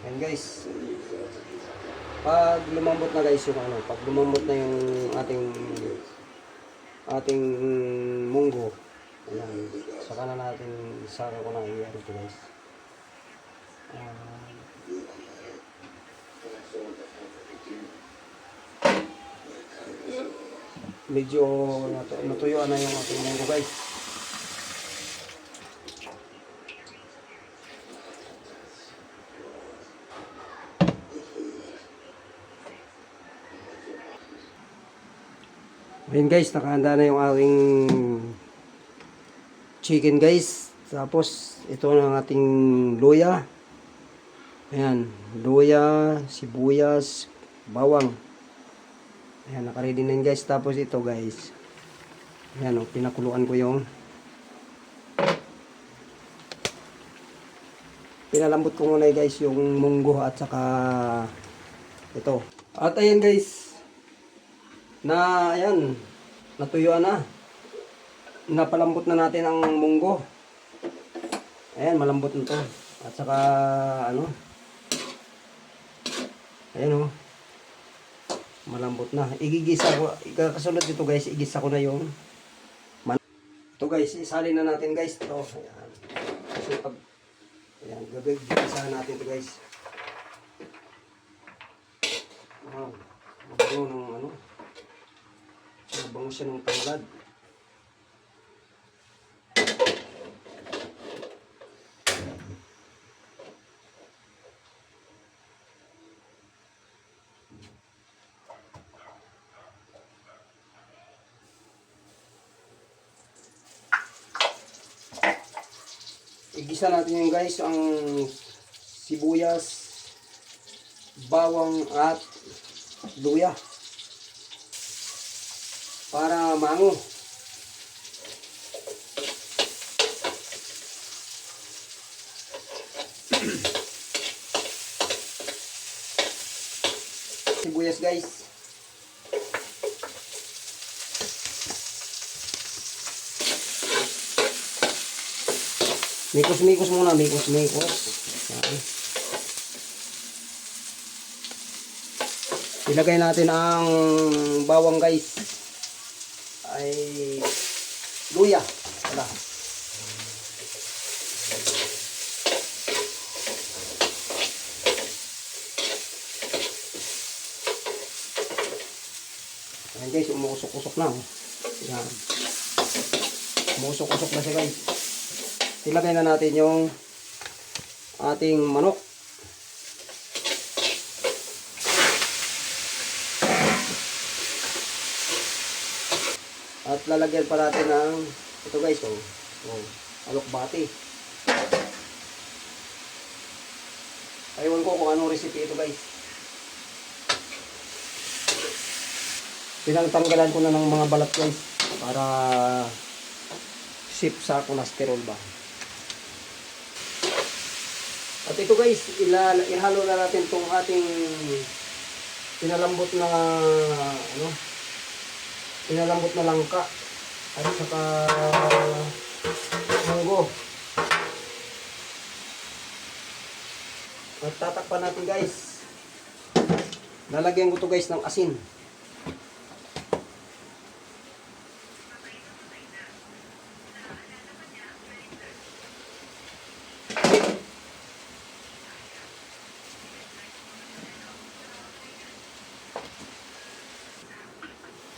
Ayan guys. Pag lumambot na guys yung ano, pag lumambot na yung ating munggo, ayan, saka na natin, saka ko na iyan ito guys. Medyo natuyuan na yung ating munggo guys. Ayan guys, nakahanda na yung ating chicken guys. Tapos ito na ang ating luya. Ayan, luya, sibuyas, bawang. Ayan, nakaready na yun guys. Tapos ito guys. Ayan, pinakuluan ko yung pinalambot ko muna guys yung munggo at saka ito. At ayan guys, na ayan, natuyuan na. Napalambot na natin ang munggo. Ayan, malambot na to. At saka ano, ayan o, malambot na. Igigisa ko, kasunod dito guys, igisa ko na yung ito guys, isalin na natin guys ito. Ayan, kasi pag ayan, gagagisa natin ito guys. Wow, mabango ng ano, mabango siya ng tanglad. Igisa natin yung guys ang sibuyas, bawang at luya para maango. Sibuyas guys. Mikos-mikos muna, mikos-mikos. Ilagay natin ang bawang guys. Ay luya. Wala. Ayan guys, umuusok-usok na. Ayan. Umuusok-usok na siya guys. Ilagay na natin yung ating manok. At lalagyan pa natin ng ito guys, alokbati. Aywan ko kung anong recipe ito guys. Pinangtanggalan ko na ng mga balat guys para safe sa cholesterol ba. At ito guys, ihalo na natin itong ating pinalambot na ano, pinalambot na langka at saka munggo. At tatakpan natin guys. Lalagyan ko to guys ng asin.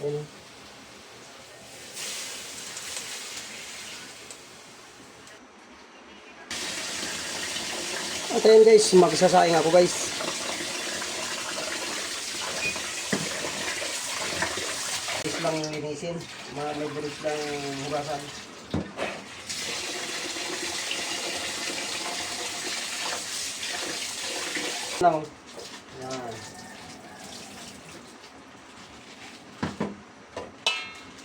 Ayan. At ayan guys, magsasaing ako guys. Buris lang linisin, may buris lang hugasan. Lang. Ayan.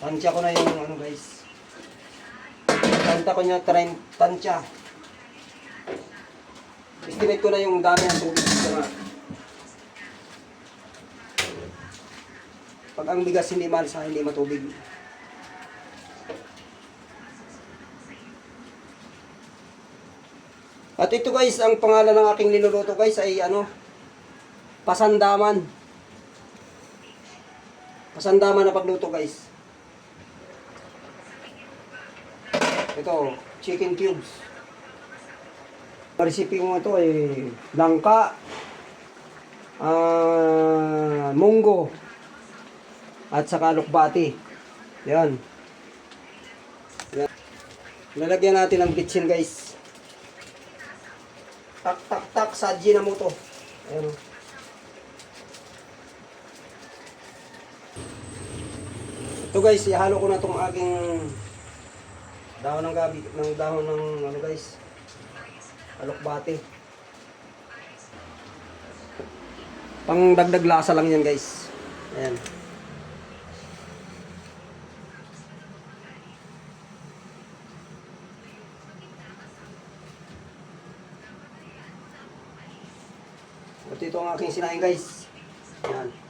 Tansya ko na yung ano guys. Tansya ko niya, tansya. Estimate ko na yung dami ng tubig dito nga. Pag ang bigas hindi malsa, hindi matubig. At ito guys, ang pangalan ng aking niluluto guys ay ano, pasandaman. Pasandaman na pagluto guys. Ito, chicken cubes. Ang recipe ko ito ay langka, munggo, at saka lukbati. Yan. Yan. Lalagyan natin ng bitsin guys. Tak tak tak sa Ajinomoto. Ayan. Ito guys, ihalo ko na tong aking dahon ng gabi, ng dahon ng ano guys, alokbate. Pang dagdag lasa lang yan guys. Ayan. At ito ang aking sinain guys. Ayan.